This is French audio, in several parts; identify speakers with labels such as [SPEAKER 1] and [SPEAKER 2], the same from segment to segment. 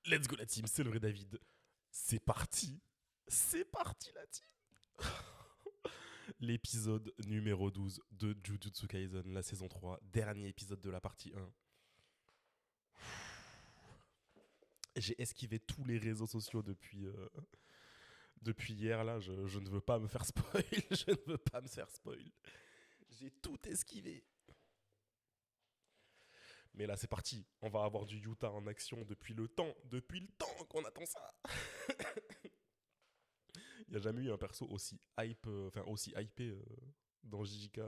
[SPEAKER 1] Let's go la team, c'est le vrai David. C'est parti. C'est parti la team. L'épisode numéro 12 de Jujutsu Kaisen, la saison 3. Dernier épisode de la partie 1. J'ai esquivé tous les réseaux sociaux depuis hier là. Je ne veux pas me faire spoil. Je ne veux pas me faire spoil. J'ai tout esquivé. Mais là, c'est parti. On va avoir du Yuta en action depuis le temps qu'on attend ça. Il n'y a jamais eu un perso aussi hypé dans JJK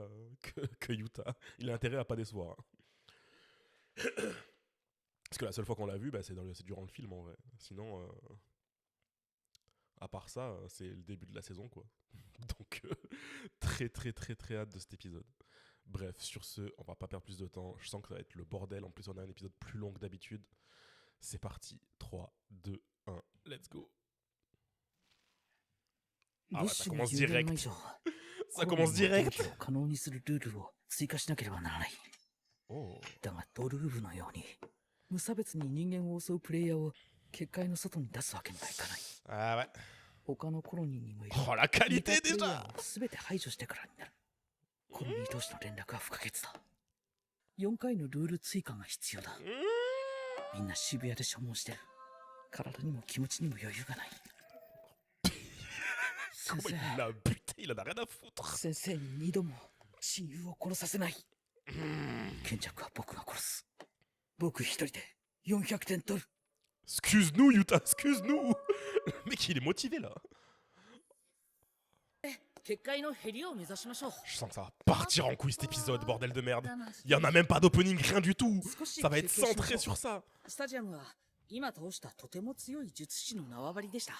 [SPEAKER 1] que Yuta. Il a intérêt à pas décevoir. Parce que la seule fois qu'on l'a vu, c'est durant le film en vrai. Sinon, à part ça, c'est le début de la saison quoi. Donc, très très très très hâte de cet épisode. Bref, sur ce, on va pas perdre plus de temps. Je sens que ça va être le bordel. En plus, on a un épisode plus long que d'habitude. C'est parti. 3, 2, 1, let's go. Ah ouais, ça commence direct. Ça commence direct. Oh.
[SPEAKER 2] だがドルーブのように無差別に人間を襲うプレイヤーを結界の外に出すわけにはいかない。
[SPEAKER 1] Ah ouais.
[SPEAKER 2] 他のコロニーにもいる
[SPEAKER 1] Oh la qualité
[SPEAKER 2] プレイヤ
[SPEAKER 1] déjà.
[SPEAKER 2] ーを全て排除してからになる。コロニー同士の連絡は不可欠だ。4回のルール追加が必要だ。みんな渋谷で所望してる。体にも気持ちにも余裕がない。先
[SPEAKER 1] Comment
[SPEAKER 2] 生、
[SPEAKER 1] il l'a buté, il en a rien à foutre.
[SPEAKER 2] 先生に2度も親友を殺させない。賢着は僕が殺す。僕一人で400点取る。
[SPEAKER 1] Excuse-nous Yuta, excuse-nous. Le mec il est motivé là.
[SPEAKER 2] 結界のヘリを目指しましょう。
[SPEAKER 1] Je sens que ça va partir en couille cet épisode, bordel de merde. Il y en a même pas d'opening, rien du tout. Ça va être centré sur ça.
[SPEAKER 2] スタジアムは今倒したとても強い術師の縄張りでした。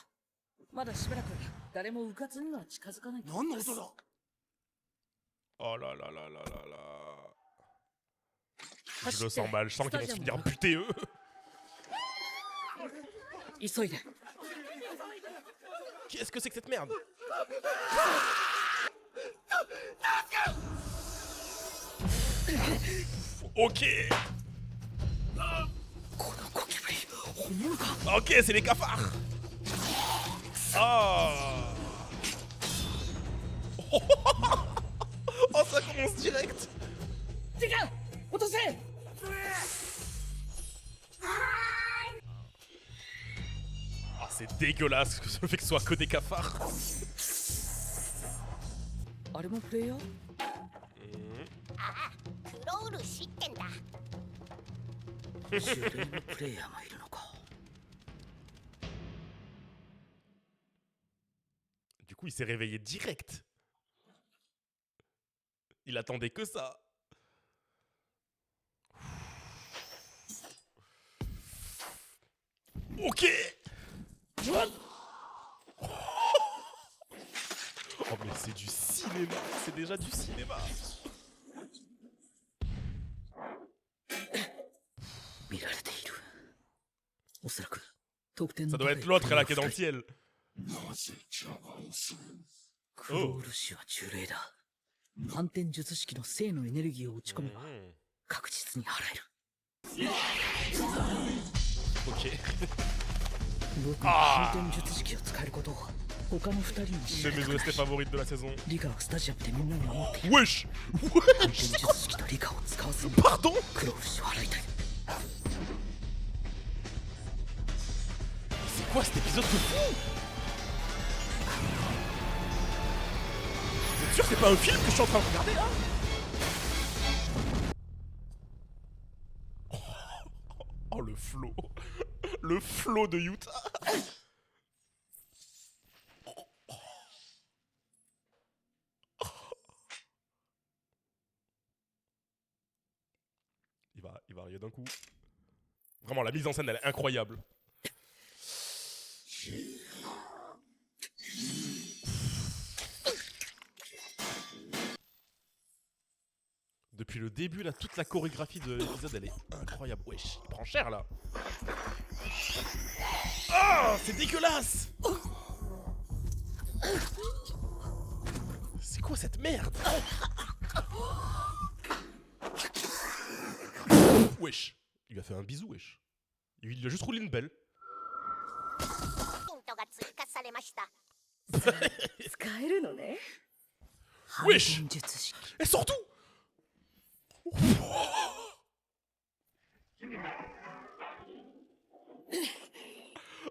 [SPEAKER 2] まだしばらく誰も迂闊には近づかない。何の音だ。
[SPEAKER 1] Oh là là là là là là. Je le sens mal, je sens qu'ils vont se finir butés eux.
[SPEAKER 2] 急いで。
[SPEAKER 1] Qu'est-ce que c'est que cette merde? Ok.
[SPEAKER 2] このゴキブリ本物か。
[SPEAKER 1] Ok, c'est les cafards. Ah. Oh, ça commence direct.
[SPEAKER 2] 違う。落とせ。
[SPEAKER 1] Ah, c'est dégueulasse le fait que ce soit que des cafards.
[SPEAKER 2] あれもプレイヤー？
[SPEAKER 3] クロール知ってんだ。
[SPEAKER 2] 終電のプレイヤーがいるのか。
[SPEAKER 1] Du coup, il s'est réveillé direct. Il attendait que ça. Ok. Oh mais c'est du cinéma, c'est déjà du cinéma.
[SPEAKER 2] 見られている。おそらく得点
[SPEAKER 1] Ça
[SPEAKER 2] の
[SPEAKER 1] doit être l'autre là qui est dans le ciel.
[SPEAKER 2] クロール氏は呪霊だ。反転術式の性のエネルギーを打ち込めば確実に払える。
[SPEAKER 1] Ok.
[SPEAKER 2] 僕が反転術式を使えることを他の2人に知
[SPEAKER 1] Une
[SPEAKER 2] ら
[SPEAKER 1] de
[SPEAKER 2] れ
[SPEAKER 1] mes
[SPEAKER 2] たくない。
[SPEAKER 1] OST favorites de la saison.
[SPEAKER 2] リカはスタジアムでみんなに守っている。
[SPEAKER 1] Wesh.
[SPEAKER 2] 反転術式とリカを使わずに
[SPEAKER 1] Pardon.
[SPEAKER 2] クロール氏を払いたい。
[SPEAKER 1] C'est quoi cet épisode de fou? Vous êtes sûr que c'est pas un film que je suis en train de regarder là? Oh le flow. Le flow de Yuta. Il va arriver d'un coup. Vraiment, la mise en scène, elle est incroyable. Depuis le début, là, toute la chorégraphie de l'épisode, elle est incroyable. Wesh, il prend cher, là. Oh, c'est dégueulasse. C'est quoi cette merde? Wesh. Il lui a fait un bisou, wesh. Il lui a juste roulé une belle.
[SPEAKER 3] ントが追加されました。
[SPEAKER 2] 使えるのね。
[SPEAKER 1] Wesh
[SPEAKER 2] 反転術式。
[SPEAKER 1] Et surtout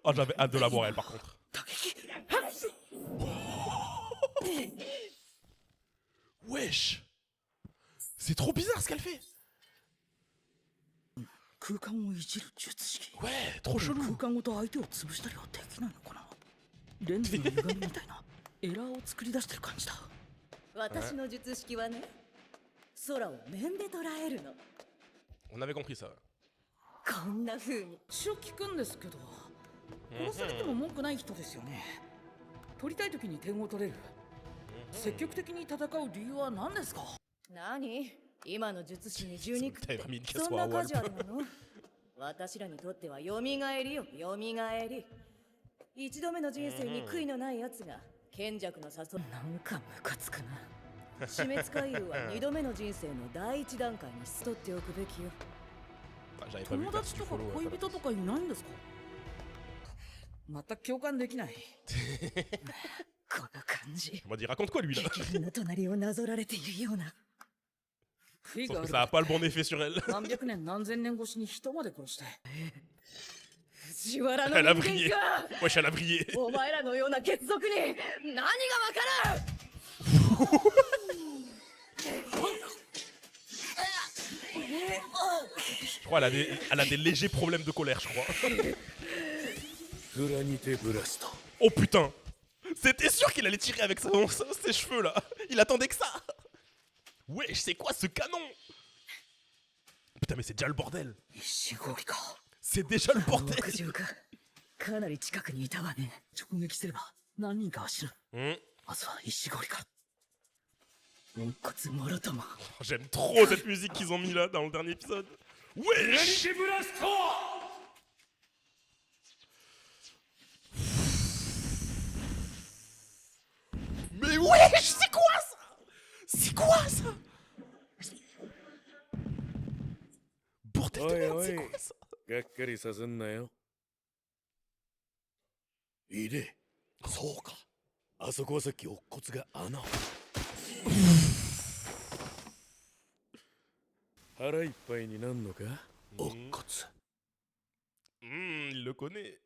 [SPEAKER 1] Oh, j'avais hâte de la voir, elle, par contre.
[SPEAKER 2] 打撃。
[SPEAKER 1] Wesh C'est trop bizarre ce qu'elle fait.
[SPEAKER 2] 空間をいじる術式。
[SPEAKER 1] Ouais, trop
[SPEAKER 2] 空
[SPEAKER 1] chelou.
[SPEAKER 2] 間ごと相手を潰したりはできないのかな。レンズの歪みみたいなエラーを作り出してる感じだ。
[SPEAKER 4] 私の術式はね、空を面で捉えるの。
[SPEAKER 1] On avait compris ça.
[SPEAKER 4] こんな風に。
[SPEAKER 2] 一応聞くんですけど、殺されても文句ない人ですよね。取りたい時に点を取れる。積極的に戦う理由は何ですか。
[SPEAKER 4] 何？今の術師に十肉って
[SPEAKER 1] そうみたいな
[SPEAKER 4] そんなカジュアルなの？私らにとってはよみがえりよ、よみがえり。一度目の人生に悔いのない奴が賢弱の誘い。なんかムカつくな。死滅回遊は二度目の人生の第一段階にしとっておくべきよ。
[SPEAKER 1] Ah, j'avais pas vu
[SPEAKER 2] 友
[SPEAKER 1] le
[SPEAKER 2] 達
[SPEAKER 1] perso
[SPEAKER 2] と
[SPEAKER 1] du
[SPEAKER 2] か
[SPEAKER 1] follow.
[SPEAKER 2] 恋人とかいないんですか。全く共感できない。この感じ。
[SPEAKER 1] On m'a dit, raconte quoi lui là?
[SPEAKER 4] 激変な隣をなぞられているような。
[SPEAKER 2] 悔い
[SPEAKER 1] Sauf
[SPEAKER 2] があ
[SPEAKER 1] que
[SPEAKER 2] る
[SPEAKER 1] ça a pas le bon effet sur elle.
[SPEAKER 2] 何百年何千年越しに人まで殺して。
[SPEAKER 4] 藤原の
[SPEAKER 1] Elle a
[SPEAKER 4] 人
[SPEAKER 1] brillé.
[SPEAKER 4] 間か。
[SPEAKER 1] Wesh, elle a brillé.
[SPEAKER 4] お前らのような血族に何がわかる。
[SPEAKER 1] Je crois elle a des légers problèmes de colère, je crois. Oh putain! C'était sûr qu'il allait tirer avec ses cheveux là. Il attendait que ça. Wesh, c'est quoi ce canon? Putain, mais c'est déjà le bordel.
[SPEAKER 2] 石氷か。
[SPEAKER 1] C'est déjà le
[SPEAKER 2] 屋
[SPEAKER 1] bordel.
[SPEAKER 2] 上か。かなり近くにいたわね。直撃すれば何人かは死ぬ。 まずは石氷か。温骨もろとも。
[SPEAKER 1] J'aime trop cette musique qu'ils ont mis là dans le dernier épisode. Wesh! Mais wesh, c'est quoi ça? C'est quoi ça? Bordel de merde, c'est quoi ça?
[SPEAKER 5] がっかりさせんなよ。いいで、そうか。あそこはさっき乙骨が穴を。腹いっぱいになんのか乙骨。
[SPEAKER 1] Il le connaît.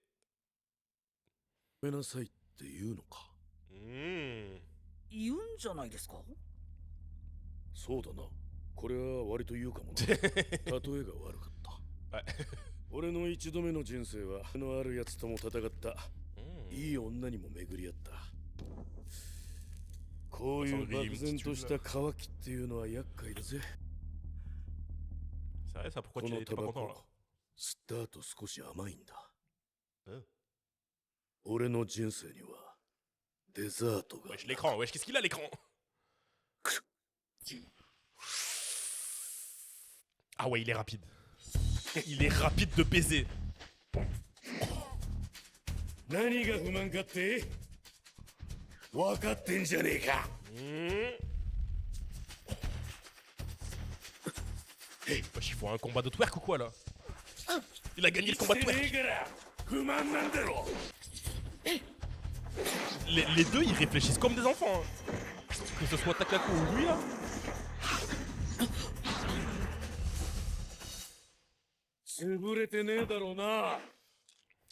[SPEAKER 5] ごめんなさいって言うのか。
[SPEAKER 2] 言うんじゃないですか。
[SPEAKER 5] そうだな。これは割と言うかもな。例えが悪かった。俺の一度目の人生はのあるやつとも戦った。いい女にも巡り合った。こういう漠然とした渇きっていうのは厄介だぜ。
[SPEAKER 1] C'est vrai ça, pourquoi
[SPEAKER 5] こ
[SPEAKER 1] tu
[SPEAKER 5] の
[SPEAKER 1] étais
[SPEAKER 5] タ
[SPEAKER 1] pas
[SPEAKER 5] バ
[SPEAKER 1] content
[SPEAKER 5] コ
[SPEAKER 1] là?
[SPEAKER 5] 吸った後少し甘いんだ。
[SPEAKER 1] うん
[SPEAKER 5] 俺の人生にはデザートが。
[SPEAKER 1] Wesh, l'écran, wesh, qu'est-ce qu'il a l'écran? Ah ouais, il est rapide. Il est rapide de baiser.
[SPEAKER 5] 何が不満かって分かってんじゃねえか。
[SPEAKER 1] Wesh, il faut un combat de twerk ou quoi là? Il a gagné le combat de twerk.
[SPEAKER 5] 不満なんだろ。
[SPEAKER 1] Les deux, ils réfléchissent comme des enfants. Hein. Que ce soit Takaku ou lui là.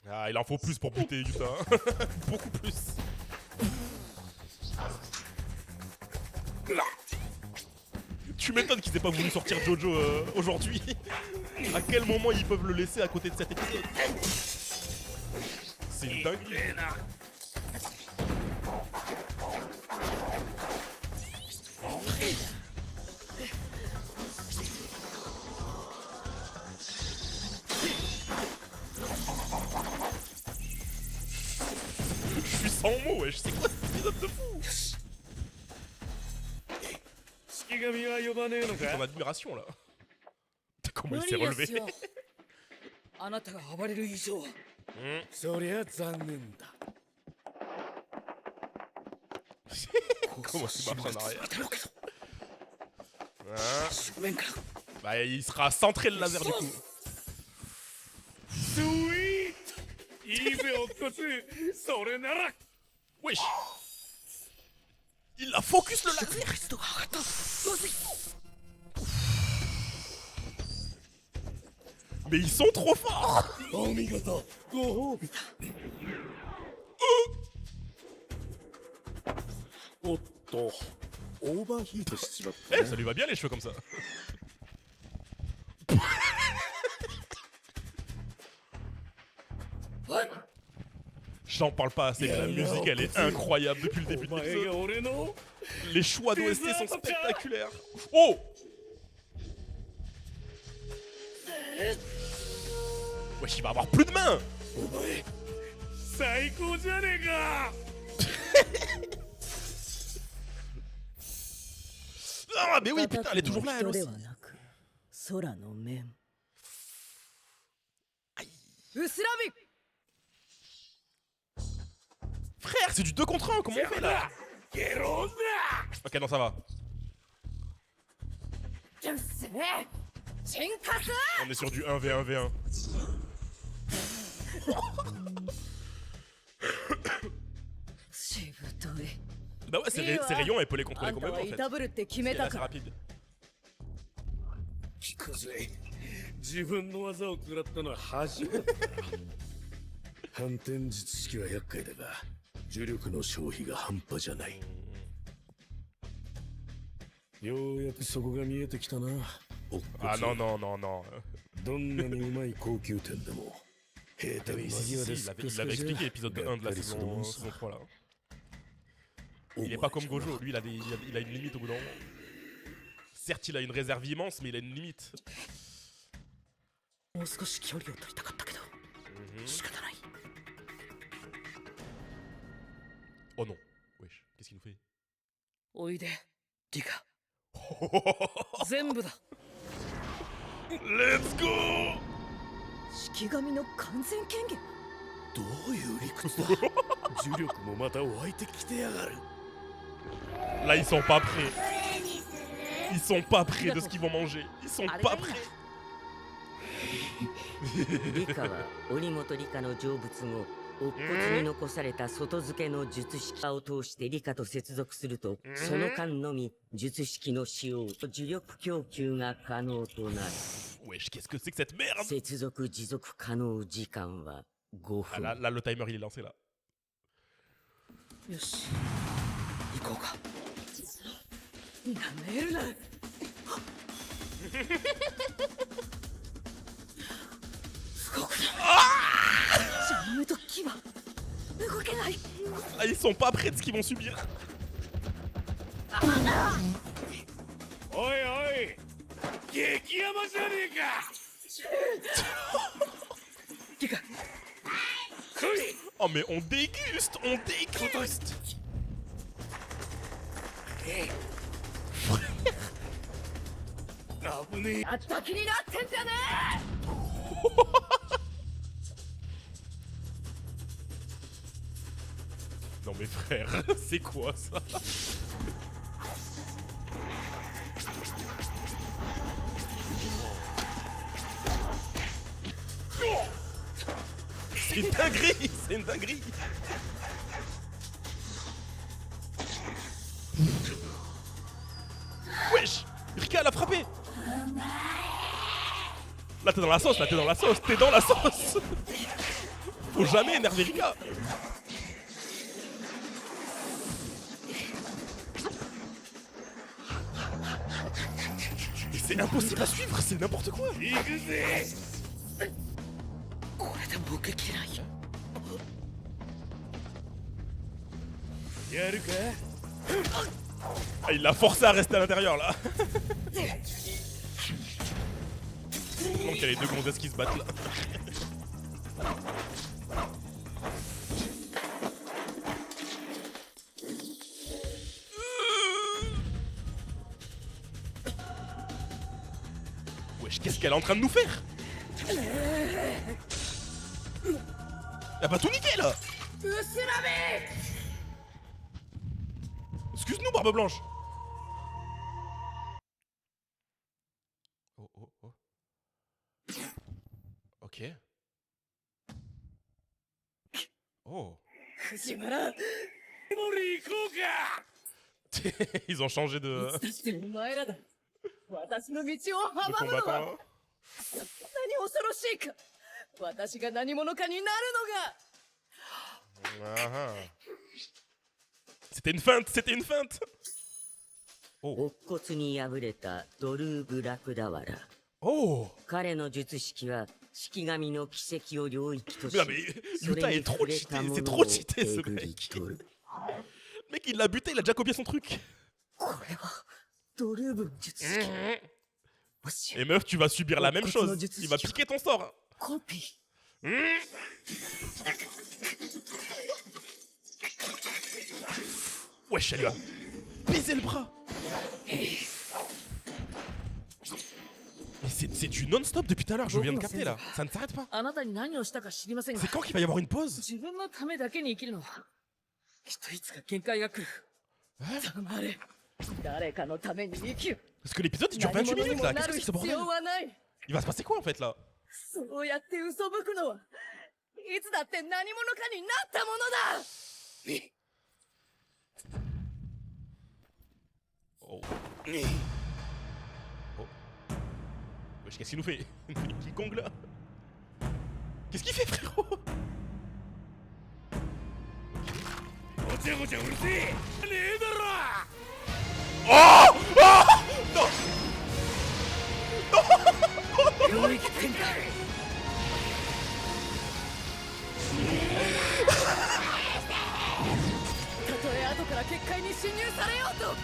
[SPEAKER 1] Ah, il en faut plus pour buter Yuta. Hein. Beaucoup plus. Tu m'étonnes qu'ils aient pas voulu sortir Jojo aujourd'hui. À quel moment ils peuvent le laisser à côté de cet épisode? C'est une dinguerie. Je suis sans mots, wesh, c'est quoi cet épisode de fou? Ton admiration là. Comment il s'est
[SPEAKER 2] 無理
[SPEAKER 1] relevé.
[SPEAKER 2] ですよ。あなたが暴れる以上。
[SPEAKER 5] そりゃ残念だ。
[SPEAKER 1] Comment il marche en arrière?
[SPEAKER 2] だろうけど、
[SPEAKER 1] Hein?
[SPEAKER 2] 正面から。
[SPEAKER 1] Bah, il sera centré le laser du coup.
[SPEAKER 5] スイートいいぜ乙骨それなら
[SPEAKER 1] Wesh. Il a focus le laser. Mais ils sont trop forts.
[SPEAKER 5] お見事ご褒美だおっとオーバーヒートしちまった
[SPEAKER 1] Eh, ça lui va bien les cheveux comme ça. J'en parle pas assez, mais la musique elle est incroyable depuis le début de
[SPEAKER 5] お前が
[SPEAKER 1] l'épisode.
[SPEAKER 5] 俺の
[SPEAKER 1] Les choix d'OST sont spectaculaires. Oh! Wesh, il va avoir plus de mains!
[SPEAKER 5] お前最高じゃねえか
[SPEAKER 1] Ah, mais oui, putain, elle est toujours là, elle
[SPEAKER 4] 人
[SPEAKER 1] aussi.
[SPEAKER 4] ではなく空の面ウスラビ
[SPEAKER 1] Frère, c'est du 2 contre 1, comment on fait là?
[SPEAKER 5] ゲロンだ
[SPEAKER 1] Ok, non, ça va.
[SPEAKER 4] うっせえチンカス
[SPEAKER 1] On est sur du 1v1v1. Bah ouais, ces rayons, elle peut les
[SPEAKER 4] あ
[SPEAKER 1] contrôler
[SPEAKER 4] んた
[SPEAKER 1] complètement
[SPEAKER 4] は
[SPEAKER 1] en fait.
[SPEAKER 4] いたぶるって決め
[SPEAKER 1] Elle est
[SPEAKER 4] た
[SPEAKER 1] assez
[SPEAKER 4] か
[SPEAKER 1] rapide.
[SPEAKER 5] 聞くぜ自分の技を食らったのは初めてだ反転術式は厄介だが呪力の消費が半端じゃないようやくそこが見えてきたなおっこつ
[SPEAKER 1] Ah non, non, non, non.
[SPEAKER 5] どんなにうまい高級店でも閉
[SPEAKER 1] Ah oui,
[SPEAKER 5] 店間
[SPEAKER 1] si,
[SPEAKER 5] 際
[SPEAKER 1] si,
[SPEAKER 5] で
[SPEAKER 1] il l'avait expliqué l'épisode 1 de la saison 3 là. Il est pas comme Gojo, lui il a une limite au bout d'un moment. Certes, il a une réserve immense, mais il a une limite.
[SPEAKER 2] もう少し距離を取りたかったけど仕方ない
[SPEAKER 1] Oh non. Wesh, qu'est-ce qu'il nous fait?
[SPEAKER 2] おいでリカ全部だ
[SPEAKER 1] Let's go!
[SPEAKER 4] 式神の完全権限
[SPEAKER 5] どういう理屈だ呪力もまた湧いてきてやがる
[SPEAKER 1] Là, ils sont pas prêts. Ils sont pas prêts de ce qu'ils vont manger. Ils sont pas prêts.
[SPEAKER 6] リカは鬼本リカの成仏後乙骨に残された外付けの術式を通してリカと接続するとその間のみ術式の使用呪力供給が可能となる
[SPEAKER 1] Wesh, qu'est-ce que c'est que cette merde?
[SPEAKER 6] 接続持続可能時間は5
[SPEAKER 1] Ah,
[SPEAKER 6] 分
[SPEAKER 1] là, le timer il est lancé là.
[SPEAKER 2] よし行こうか
[SPEAKER 4] なめるな動くなジャムと牙動けない
[SPEAKER 1] Là, ils sont pas prêts de ce qu'ils vont subir.
[SPEAKER 5] おいおい激ヤバじゃねえか
[SPEAKER 2] リカ
[SPEAKER 5] 来い
[SPEAKER 1] Oh, mais on déguste! On déguste!
[SPEAKER 5] 危ねえ
[SPEAKER 4] やった気になってんじゃね
[SPEAKER 1] Non, mais frère, c'est quoi ça? C'est une dinguerie! C'est une dinguerie! Wesh! Rika, elle a frappé! Là, t'es dans la sauce, là, t'es dans la sauce, t'es dans la sauce! Faut jamais énerver Rika! Mais c'est impossible à suivre, c'est n'importe quoi!
[SPEAKER 5] 行くぜ
[SPEAKER 2] これでも受けきれない
[SPEAKER 5] やるか
[SPEAKER 1] Ah, il l'a forcé à rester à l'intérieur là! Donc il y a les deux gonzesses qui se battent là. Wesh, qu'est-ce qu'elle est en train de nous faire? Elle va tout niquer là! Excuse-nous, Barbe Blanche! Oh, oh, oh. Ok. Oh.
[SPEAKER 4] 藤原、
[SPEAKER 1] Ils ont changé de
[SPEAKER 4] いつだしてお前らだ。私の道を阻むのは
[SPEAKER 1] combattant.
[SPEAKER 4] 何恐ろしいか。私が何者かになるのが。
[SPEAKER 1] Ah, ah. C'était une feinte, c'était une feinte.
[SPEAKER 6] 乙骨に敗れたドルーブ・ラクダワラ。
[SPEAKER 1] Oh.
[SPEAKER 6] 彼の術式は式神の奇跡を領域とし
[SPEAKER 1] Mais non, mais
[SPEAKER 6] そ
[SPEAKER 1] Yuta
[SPEAKER 6] れに
[SPEAKER 1] est trop
[SPEAKER 6] 触れ
[SPEAKER 1] cheaté,
[SPEAKER 6] たも
[SPEAKER 1] c'est
[SPEAKER 6] の
[SPEAKER 1] trop
[SPEAKER 6] を
[SPEAKER 1] cheaté ce
[SPEAKER 6] えぐり
[SPEAKER 1] mec.
[SPEAKER 6] 取る。
[SPEAKER 1] Le mec, il l'a buté, il a déjà copié son truc.
[SPEAKER 2] これはドルーブの術式。もし
[SPEAKER 1] Et meuf, tu vas subir la même chose. Il va piquer ton sort.
[SPEAKER 2] コピー。
[SPEAKER 1] Wesh, elle lui a baisé le bras. Mais c'est du non-stop depuis tout à l'heure, je viens de capter là. Ça ne s'arrête pas.
[SPEAKER 2] あなたに何をしたか知りませんが
[SPEAKER 1] C'est、quand qu'il va y avoir une pause?
[SPEAKER 2] 自分のためだけに生きるのは、きっといつか限界が来る。黙れ。誰かのために生きる。
[SPEAKER 1] Parce que l'épisode il dure 28
[SPEAKER 2] 何者に
[SPEAKER 1] minutes
[SPEAKER 2] も
[SPEAKER 1] là.
[SPEAKER 2] な
[SPEAKER 1] Qu'est-ce
[SPEAKER 2] る
[SPEAKER 1] que c'est ce
[SPEAKER 2] 必
[SPEAKER 1] bordel?
[SPEAKER 2] 要はない。
[SPEAKER 1] Il va se passer quoi en fait là?
[SPEAKER 4] そうやって嘘吹くのは、いつだって何者かになったものだ。
[SPEAKER 1] Oh. Oh. Wesh, qu'est-ce qu'il nous fait? Qui Kong là? Qu'est-ce qu'il fait frérot?
[SPEAKER 5] ごちゃごちゃうるせえねえだろ
[SPEAKER 1] Oh! Oh! Non!
[SPEAKER 2] 領域展開。
[SPEAKER 4] たとえ後から結界に侵入されようと。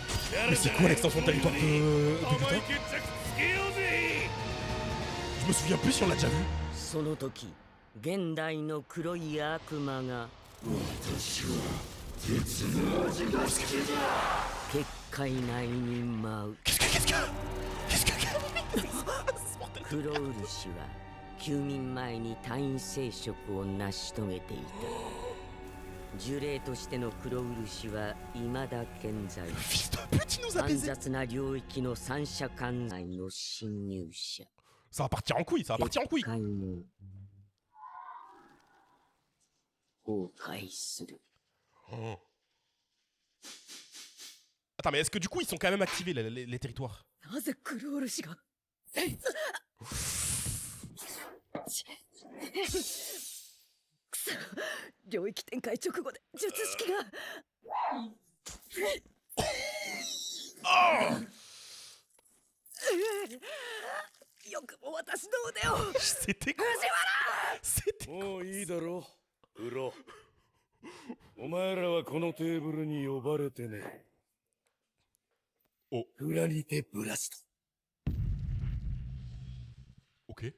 [SPEAKER 1] Mais c'est quoi l'extension de territoire de
[SPEAKER 5] 甘い
[SPEAKER 1] Yuta?
[SPEAKER 5] 決着つけようぜ
[SPEAKER 1] Je me souviens plus si on l'a déjà vu.
[SPEAKER 6] その時現代の黒い悪魔が結界内に舞う。
[SPEAKER 1] Qu'est-ce que... Qu'est-ce que...
[SPEAKER 6] 黒漆は休眠前に退院生殖を成し遂げていた。呪霊としての黒漆は未だ健在。
[SPEAKER 1] Fils de pute, il nous a
[SPEAKER 6] 煩
[SPEAKER 1] baisé.
[SPEAKER 6] 雑な領域の三者間内の侵入者。
[SPEAKER 1] Ça va partir en couille, ça va partir en couille.
[SPEAKER 6] 結界も崩壊する。
[SPEAKER 1] Oh. Attends, mais est-ce que du coup ils sont quand même activés les territoires?
[SPEAKER 4] なぜクロール氏が。くそ、領域展開直後で術式が。よくも私の腕を。
[SPEAKER 1] C'était quoi? C'était...
[SPEAKER 5] もういいだろウロお前らはこのテーブルに呼ばれてね
[SPEAKER 1] お
[SPEAKER 5] フラリテブラスト
[SPEAKER 1] Ok.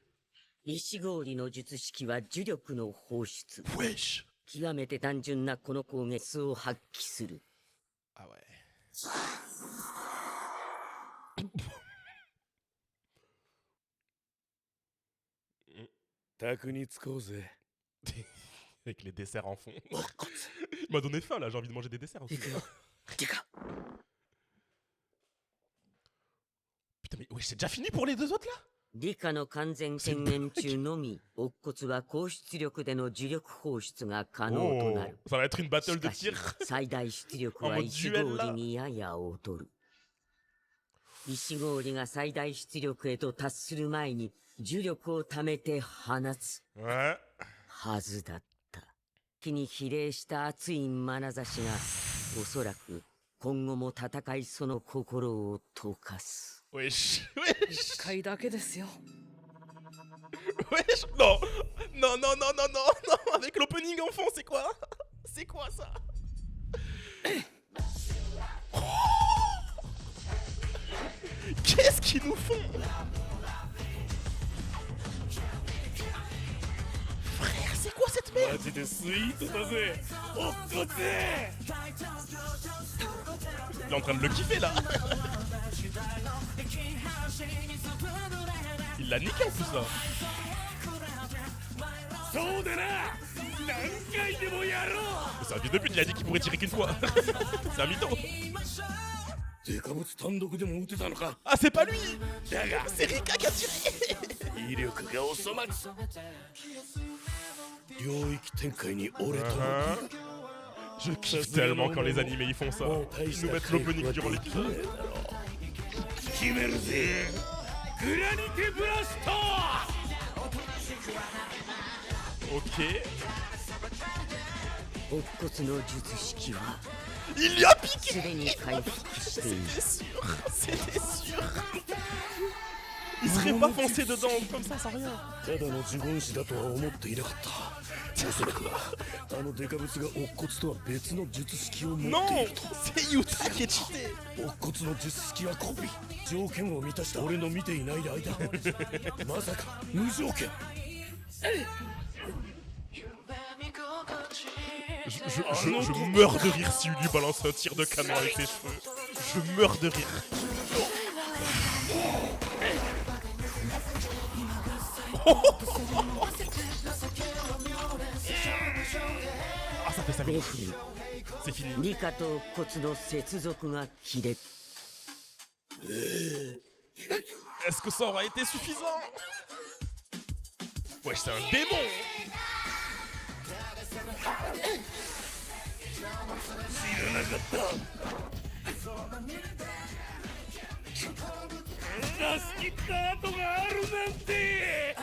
[SPEAKER 6] 石氷の術式は呪力の放出。
[SPEAKER 1] Wesh.
[SPEAKER 6] 極めて単純なこの攻撃を発揮する。
[SPEAKER 1] Ah ouais.
[SPEAKER 5] 卓に使おうぜ
[SPEAKER 1] Avec les desserts en fond. Il m'a donné faim là, j'ai envie de manger des desserts aussi.
[SPEAKER 2] 行くよ。てか、
[SPEAKER 1] Putain, mais wesh, c'est déjà fini pour les deux autres là?
[SPEAKER 6] 理科の完全宣言中のみ、乙骨は高出力での呪力放出が可能となる。
[SPEAKER 1] Ça va être une
[SPEAKER 6] し
[SPEAKER 1] battle de
[SPEAKER 6] かし
[SPEAKER 1] tir.
[SPEAKER 6] 最大出力は石氷にやや劣る。石氷が最大出力へと達する前に呪力を貯めて放つ
[SPEAKER 1] Ouais.
[SPEAKER 6] はずだった。木に比例した熱い眼差しがおそらく今後も戦いその心を溶かす。
[SPEAKER 1] Wesh. Wesh.
[SPEAKER 2] 一回だけですよ。
[SPEAKER 1] Wesh. Non. Non, non, non, non, non, non. Avec l'opening en fond, c'est quoi? C'est quoi ça? Qu'est-ce qu'ils nous font? Frère, c'est quoi cette merde?
[SPEAKER 5] マジでスイートだぜおっこぜ
[SPEAKER 1] Il est en train de le kiffer là. Il l'a niqué en plus là.
[SPEAKER 5] そうだな何回でもやろう
[SPEAKER 1] C'est un fils de pute, il a dit qu'il pourrait tirer qu'une fois. C'est un mytho.
[SPEAKER 5] デカブツ単独でも撃てたのか
[SPEAKER 1] Ah, c'est pas lui.
[SPEAKER 5] だが
[SPEAKER 1] C'est Rika qui a tiré.
[SPEAKER 5] 威力が収まる領域展開に俺と
[SPEAKER 1] Je kiffe tellement quand les animés ils font ça. Ils nous mettent l'opening durant l'épisode.
[SPEAKER 5] 決めるぜグラニテブラスト
[SPEAKER 1] Ok.
[SPEAKER 6] 乙骨の術式は
[SPEAKER 1] Il lui a piqué.
[SPEAKER 6] すでに回復している
[SPEAKER 1] C'était sûr. C'était sûr. Il serait pas foncé dedans comme ça sans rien.
[SPEAKER 5] ただの呪言師だとは思っていなかったおそらくはあのデカブツが乙骨とは別の術式を持って
[SPEAKER 1] Non,
[SPEAKER 5] いると
[SPEAKER 1] c'est Yuta qui est cheaté.
[SPEAKER 5] 乙骨の術式はコピー条件を満たした俺の見ていない間まさか無条件
[SPEAKER 1] Je meurs de rire si lui balance un tir de canon avec ses cheveux. Je meurs de rire. Ah, ça fait 5
[SPEAKER 6] 5
[SPEAKER 1] minutes.
[SPEAKER 6] 分
[SPEAKER 1] C'est fini.
[SPEAKER 6] リカと乙骨の接続が切れ
[SPEAKER 1] Est-ce que ça aura été suffisant? Wesh, c'est un démon.
[SPEAKER 5] 出し切った跡があるなんて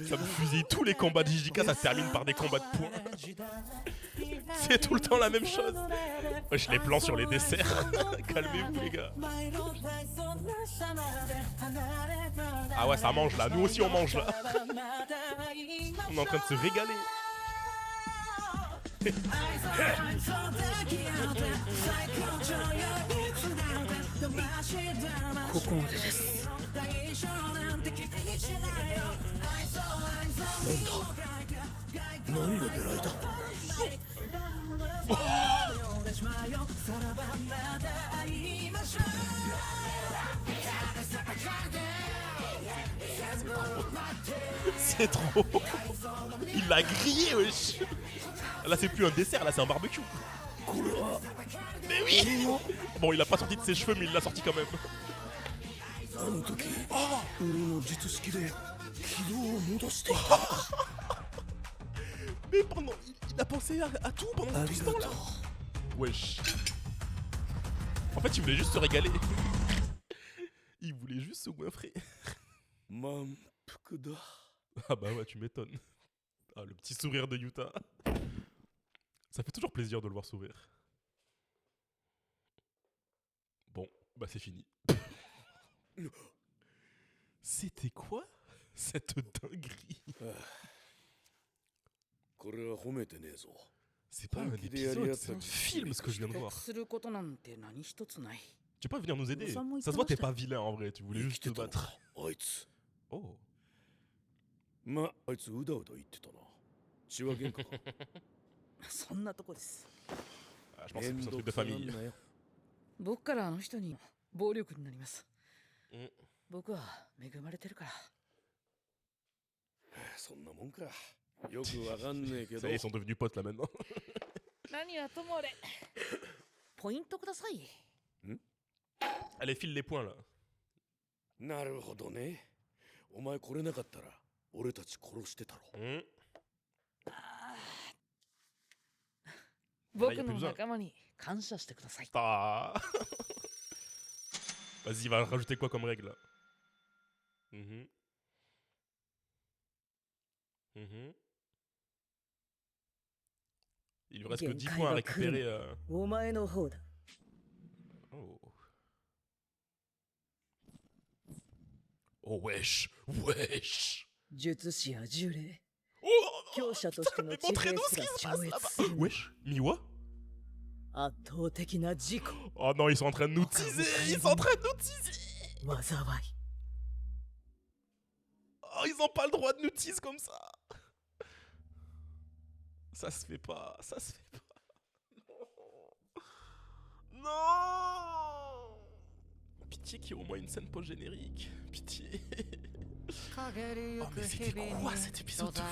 [SPEAKER 1] Ça me fusille. Tous les combats de JJK, ça se termine par des combats de points. C'est tout le temps la même chose. Wesh, les plans sur les desserts. Calmez-vous, les gars. Ah ouais, ça mange là. Nous aussi, on mange là. On est en train de se régaler. C'est trop. Il l'a grillé, wesh. Là, c'est plus un dessert, là, c'est un barbecue. Mais oui. Bon, il a pas sorti de ses cheveux, mais il l'a sorti quand même.
[SPEAKER 5] あの時俺の術式で軌道を戻していた
[SPEAKER 1] Mais pendant... Il a pensé à tout pendant tout ce temps-là. Wesh. En fait, il voulait juste se régaler. Il voulait juste se goinfrer.
[SPEAKER 5] 満腹だ
[SPEAKER 1] Ah bah ouais, tu m'étonnes. Ah, le petit sourire de Yuta. Ça fait toujours plaisir de le voir sourire. Bon, bah c'est fini. C'était quoi cette dinguerie?
[SPEAKER 5] これは褒めてねえぞ
[SPEAKER 1] C'est pas un épisode, c'est un film ce que je viens de voir.
[SPEAKER 2] することなんて何一つない。
[SPEAKER 1] Tu peux pas venir nous aider. Ça se voit t'es pas vilain en vrai, tu voulais
[SPEAKER 5] 生
[SPEAKER 1] juste
[SPEAKER 5] きて
[SPEAKER 1] te
[SPEAKER 5] たの
[SPEAKER 1] battre.
[SPEAKER 5] かあいつ
[SPEAKER 1] Oh.
[SPEAKER 5] まあいつうだうだ言ってたな血は喧嘩か
[SPEAKER 2] そんなとこです。
[SPEAKER 1] Ah, je pense que c'est plus un truc de famille.
[SPEAKER 5] なよ
[SPEAKER 2] 僕からあの人に暴力になります。
[SPEAKER 1] うん
[SPEAKER 2] 僕は恵まれてるから。
[SPEAKER 5] そんなもんかよくわかんねえけ
[SPEAKER 1] Ça
[SPEAKER 5] ど
[SPEAKER 1] y est, ils sont devenus potes là maintenant.
[SPEAKER 2] 何はともあれ。ポイントください。
[SPEAKER 1] Allez, file les points là.
[SPEAKER 5] なるほどねお前来れなかったら俺たち殺してたろ
[SPEAKER 2] 僕の仲間に感謝してください。
[SPEAKER 1] Ah. Vas-y, va rajouter quoi comme règle là? Mhm. Mhm. Il lui reste que 10 points à récupérer.
[SPEAKER 4] お前の方だ
[SPEAKER 1] Oh. Oh, wesh. Wesh.
[SPEAKER 4] 術師や呪霊
[SPEAKER 1] Oh,
[SPEAKER 4] 強者としての
[SPEAKER 1] mais
[SPEAKER 4] 地
[SPEAKER 1] montrez-nous
[SPEAKER 4] 平
[SPEAKER 1] ce
[SPEAKER 4] す
[SPEAKER 1] qui
[SPEAKER 4] ら
[SPEAKER 1] se
[SPEAKER 4] 超
[SPEAKER 1] passe
[SPEAKER 4] 越
[SPEAKER 1] là-bas.
[SPEAKER 4] する
[SPEAKER 1] Wesh, Miwa?
[SPEAKER 4] 圧倒的な自己
[SPEAKER 1] Oh non, ils sont en train de nous teaser. Ils sont en train de nous teaser.
[SPEAKER 4] 災い
[SPEAKER 1] Oh, ils ont pas le droit de nous tease comme ça. Ça se fait pas. Ça se fait pas. Non. Pitié qu'il y ait au moins une scène post-générique. Pitié. Oh mais c'était quoi cet épisode de fou?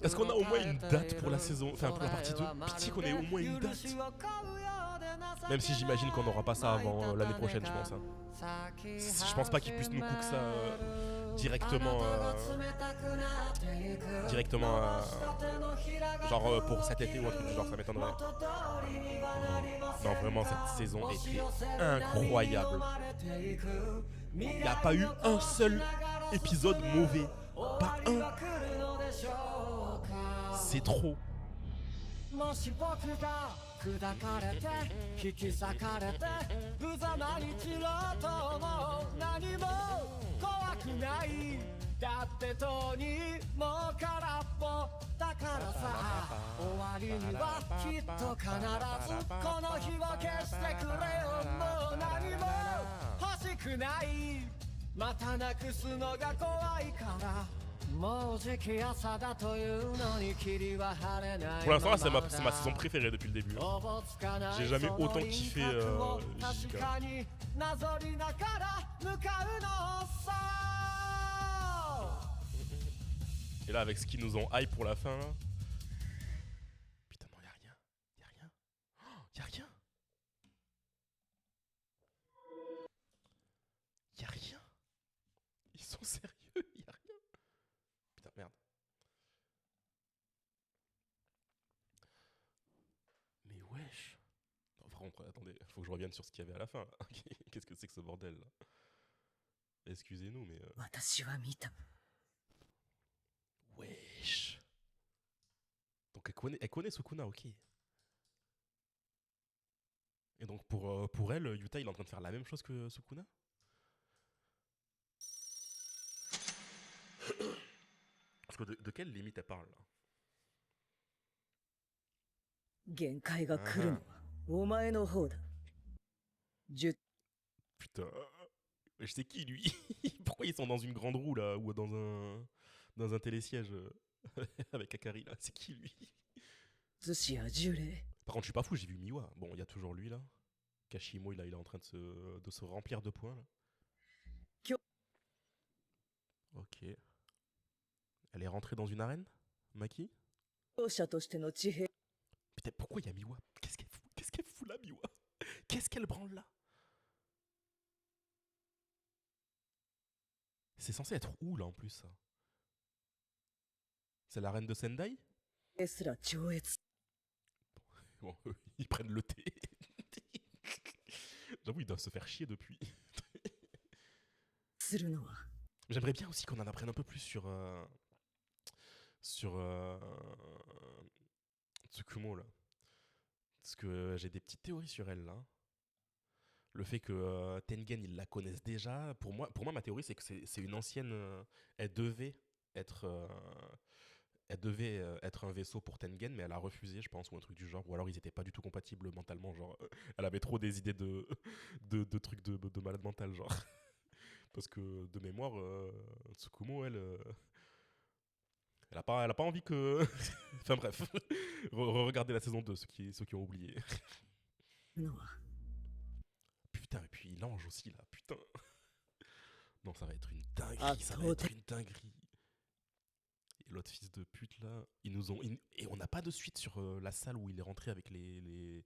[SPEAKER 1] Est-ce qu'on a au moins une date pour la saison, enfin pour la partie 2? Pitié qu'on ait au moins une date. Même si j'imagine qu'on n'aura pas ça avant l'année prochaine, je pense. Hein. Je pense pas qu'ils puissent nous cook ça directement genre pour cet été ou un truc du genre, ça m'étonnerait. Non, vraiment cette saison était incroyable. Il n'y a pas eu un seul épisode mauvais, pas un. C'est trop.
[SPEAKER 7] もし僕が砕かれて引き裂かれて無様に散ろうとも何も怖くないだってとにもう空っぽだからさ終わりにはきっと必ずこの日を消してくれよもう何も欲しくないまたなくすのが怖いから
[SPEAKER 1] Pour l'instant, là, c'est ma saison préférée depuis le début. J'ai jamais autant kiffé Jijika. Et là, avec ce qu'ils nous ont hype pour la fin, là. Putain, non, y'a rien. Y'a rien. Oh, y'a rien. Y'a rien. Ils sont sérieux, y'a rien. Putain, merde. Mais wesh. Non, par contre, attendez, faut que je revienne sur ce qu'il y avait à la fin. Qu'est-ce que c'est que ce bordel là? Excusez-nous, mais. Wesh. Donc elle connaît Sukuna, ok. Et donc pour elle, Yuta il est en train de faire la même chose que Sukuna? Parce que de quelle limite elle parle là? Putain, je sais qui lui? Pourquoi ils sont dans une grande roue là ou dans un télésiège avec Akari là? C'est qui lui? Par contre je suis pas fou, j'ai vu Miwa. Bon, il y a toujours lui là. Kashimo il est en train de se remplir de points là. Ok. Elle est rentrée dans une arène, Maki? Putain, pourquoi il y a Miwa? Qu'est-ce qu'elle fout là, Miwa? Qu'est-ce qu'elle branle là? C'est censé être où là en plus ça? C'est l'arène de Sendai? Bon, ils prennent le thé. J'avoue, ils doivent se faire chier depuis. J'aimerais bien aussi qu'on en apprenne un peu plus sur Tsukumo là. Parce que j'ai des petites théories sur elle là. Le fait que Tengen ils la connaissent déjà, pour moi ma théorie c'est que c'est une ancienne. Elle devait être un vaisseau pour Tengen, mais elle a refusé, je pense, ou un truc du genre, ou alors ils étaient pas du tout compatibles mentalement, genre elle avait trop des idées de trucs de malade mental, genre. Parce que de mémoire, Tsukumo, elle a pas envie que. Enfin bref, regardez la saison 2, ceux qui ont oublié. Putain, et puis l'ange aussi là, putain. Non, ça va être une dinguerie, ça va être une dinguerie. Et l'autre fils de pute là, ils nous ont. Et on n'a pas de suite sur la salle où il est rentré avec les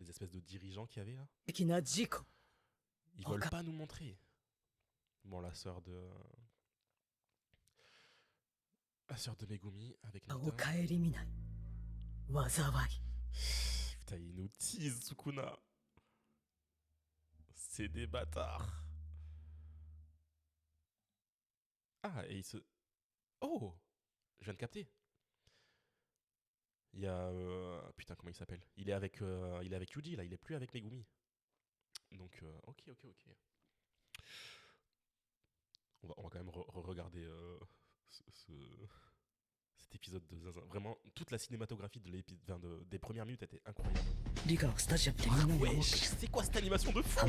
[SPEAKER 1] espèces de dirigeants qu'il y avait là. Ils veulent pas nous montrer. Bon, la sœur de Megumi avec Nita. Putain, ils nous teasent, Sukuna. C'est des bâtards. Ah, et il se... Oh! Je viens de capter. Il y a... Putain, comment il s'appelle? Il est avec Yuji, là. Il est plus avec Megumi. Donc, ok. On va quand même regarder cet épisode de Zinzin. Vraiment, toute la cinématographie des premières minutes était incroyable. Wesh, c'est quoi cette animation de fou?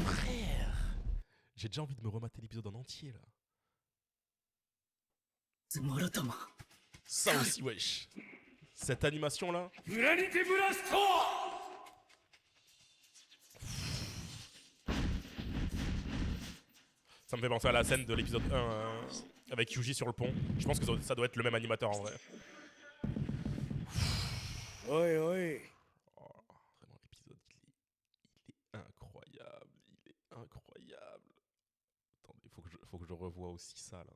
[SPEAKER 1] Frère, j'ai déjà envie de me remater l'épisode en entier là. Ça aussi, wesh. Cette animation là. Ça me fait penser à la scène de l'épisode 1 avec Yuji sur le pont. Je pense que ça doit être le même animateur en vrai.
[SPEAKER 5] Oi.
[SPEAKER 1] Oh, vraiment l'épisode il est incroyable. Il est incroyable. faut que je revoie aussi ça, là.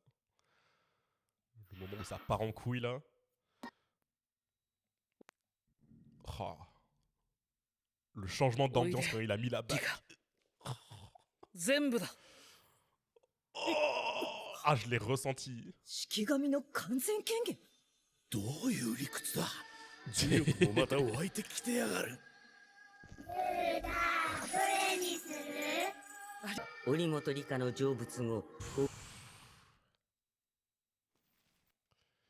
[SPEAKER 1] Le moment où ça part en couille, là. Oh. Le changement d'ambiance quand il a mis la bague. Oh. Ah, je l'ai ressenti.
[SPEAKER 4] 式神の完全権限。
[SPEAKER 5] どういう理屈だ。磁力もまた湧いてきてやがる。
[SPEAKER 6] 折本理香の成仏後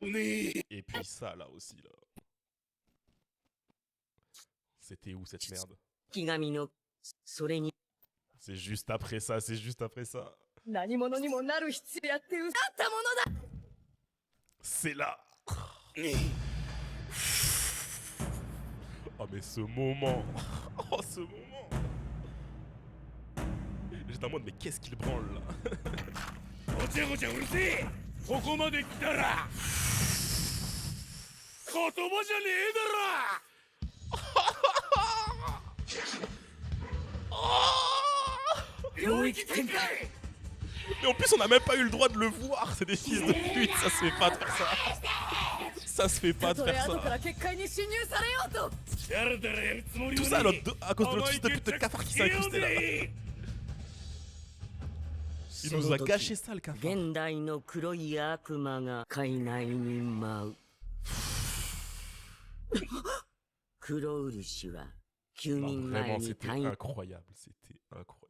[SPEAKER 1] Et puis ça, là aussi, là. C'était où cette merde?
[SPEAKER 6] 式神のそれに
[SPEAKER 1] C'est juste après ça, c'est juste après ça.
[SPEAKER 4] 何者にもなる必要やってうったものだ。
[SPEAKER 1] C'est là. Oh mais ce moment. Oh ce moment. J'étais en mode mais qu'est-ce qu'il branle là?
[SPEAKER 5] ごちゃごちゃうるせえ。ここまで来たら言葉じゃねえだろ。
[SPEAKER 1] Mais en plus on n'a même pas eu le droit de le voir, c'est des fils de pute, ça se fait pas de faire ça. Ça se fait pas de
[SPEAKER 4] たとえ
[SPEAKER 1] faire
[SPEAKER 4] 後か
[SPEAKER 1] ça.
[SPEAKER 4] ら結界に侵入されようと。
[SPEAKER 5] やるだらやるつもり
[SPEAKER 1] Tout
[SPEAKER 5] は
[SPEAKER 1] ça
[SPEAKER 5] ね
[SPEAKER 1] à cause de notre fils de pute de cafard qui s'est incrusté là. Il nous a gâché ça le cafard.
[SPEAKER 6] 現代の黒い悪魔が海内に舞う黒漆は休
[SPEAKER 1] Non,
[SPEAKER 6] 眠前
[SPEAKER 1] vraiment
[SPEAKER 6] に
[SPEAKER 1] c'était
[SPEAKER 6] 退院
[SPEAKER 1] incroyable, c'était incroyable.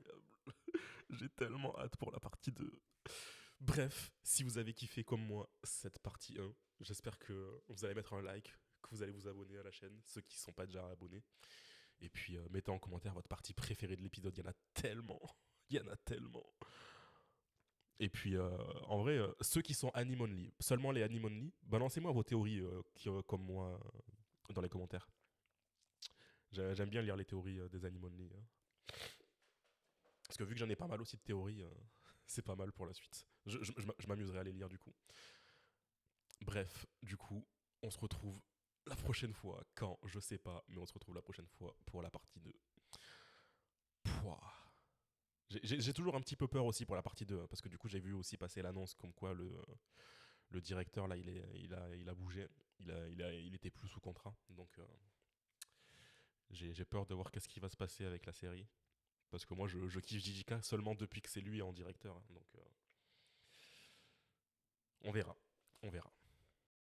[SPEAKER 1] J'ai tellement hâte pour la partie 2. Bref, si vous avez kiffé comme moi cette partie 1, j'espère que vous allez mettre un like, que vous allez vous abonner à la chaîne, ceux qui ne sont pas déjà abonnés. Et puis mettez en commentaire votre partie préférée de l'épisode, il y en a tellement. Il y en a tellement. Et puis en vrai, ceux qui sont anime only, seulement les anime only, balancez-moi vos théories comme moi dans les commentaires. J'aime bien lire les théories des anime only. Parce que vu que j'en ai pas mal aussi de théories, c'est pas mal pour la suite. Je m'amuserai à les lire du coup. Bref, du coup, on se retrouve la prochaine fois. Quand, je sais pas, mais on se retrouve la prochaine fois pour la partie 2. Pouah. J'ai toujours un petit peu peur aussi pour la partie 2, hein, parce que du coup j'ai vu aussi passer l'annonce comme quoi le directeur là il a bougé, il était plus sous contrat, donc j'ai peur de voir qu'est-ce qui va se passer avec la série. Parce que moi, je kiffe JJK seulement depuis que c'est lui en directeur. Hein, donc, on verra. On verra.